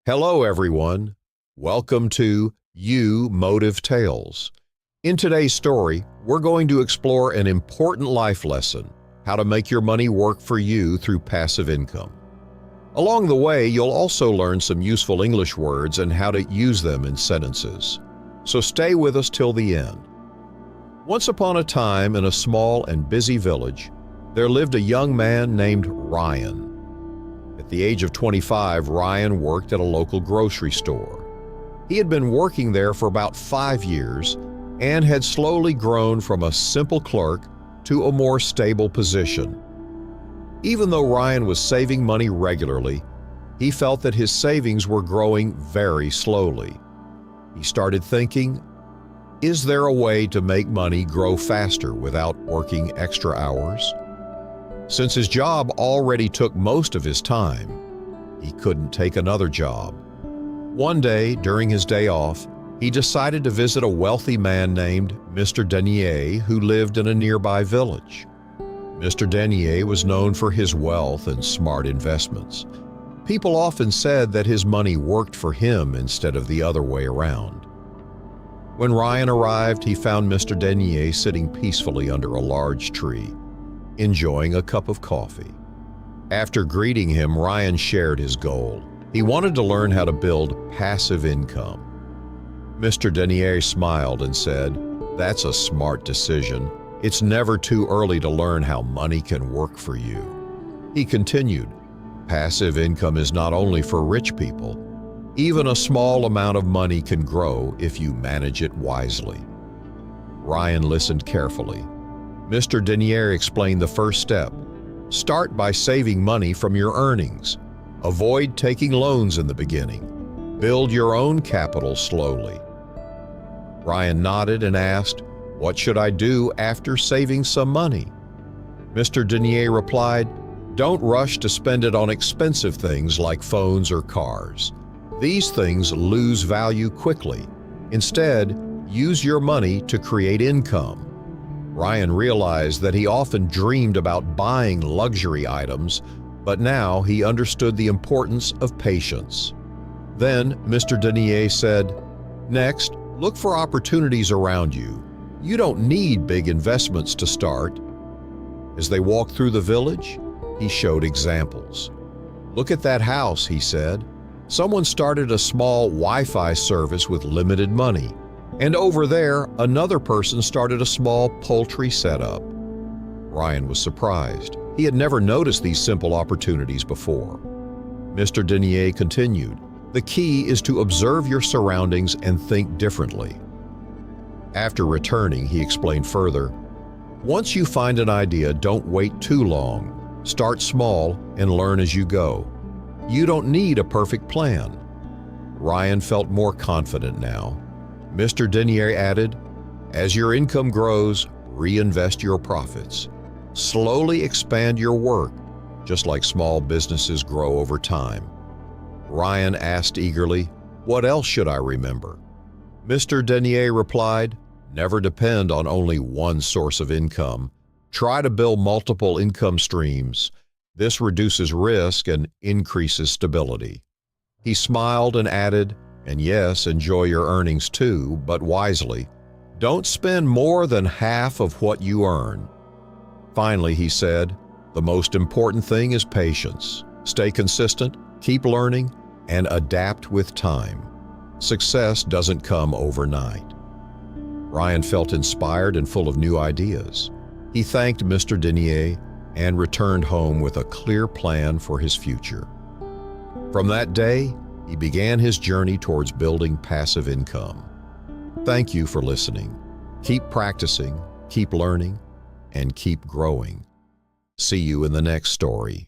Hello, everyone. Welcome to You Motive Tales. In today's story, we're going to explore an important life lesson, how to make your money work for you through passive income. Along the way, you'll also learn some useful English words and how to use them in sentences. So stay with us till the end. Once upon a time, in a small and busy village, there lived a young man named Ryan. At the age of 25, Ryan worked at a local grocery store. He had been working there for about 5 years and had slowly grown from a simple clerk to a more stable position. Even though Ryan was saving money regularly, he felt that his savings were growing very slowly. He started thinking, is there a way to make money grow faster without working extra hours? Since his job already took most of his time, he couldn't take another job. One day, during his day off, he decided to visit a wealthy man named Mr. Denier who lived in a nearby village. Mr. Denier was known for his wealth and smart investments. People often said that his money worked for him instead of the other way around. When Ryan arrived, he found Mr. Denier sitting peacefully under a large tree, enjoying a cup of coffee. After greeting him, Ryan shared his goal. He wanted to learn how to build passive income. Mr. Denier smiled and said, "That's a smart decision. It's never too early to learn how money can work for you." He continued, "Passive income is not only for rich people. Even a small amount of money can grow if you manage it wisely." Ryan listened carefully. Mr. Denier explained the first step. Start by saving money from your earnings. Avoid taking loans in the beginning. Build your own capital slowly. Ryan nodded and asked, "What should I do after saving some money?" Mr. Denier replied, "Don't rush to spend it on expensive things like phones or cars. These things lose value quickly. Instead, use your money to create income." Ryan realized that he often dreamed about buying luxury items, but now he understood the importance of patience. Then Mr. Denier said, "Next, look for opportunities around you. You don't need big investments to start." As they walked through the village, he showed examples. "Look at that house," he said. "Someone started a small Wi-Fi service with limited money. And over there, another person started a small poultry setup." Ryan was surprised. He had never noticed these simple opportunities before. Mr. Denier continued, "The key is to observe your surroundings and think differently." After returning, he explained further, "Once you find an idea, don't wait too long. Start small and learn as you go. You don't need a perfect plan." Ryan felt more confident now. Mr. Denier added, "As your income grows, reinvest your profits. Slowly expand your work, just like small businesses grow over time." Ryan asked eagerly, "What else should I remember?" Mr. Denier replied, "Never depend on only one source of income. Try to build multiple income streams. This reduces risk and increases stability." He smiled and added, "And yes, enjoy your earnings too, but wisely. Don't spend more than half of what you earn." Finally, he said, "The most important thing is patience. Stay consistent, keep learning, and adapt with time. Success doesn't come overnight." Ryan felt inspired and full of new ideas. He thanked Mr. Denier and returned home with a clear plan for his future. From that day, he began his journey towards building passive income. Thank you for listening. Keep practicing, keep learning, and keep growing. See you in the next story.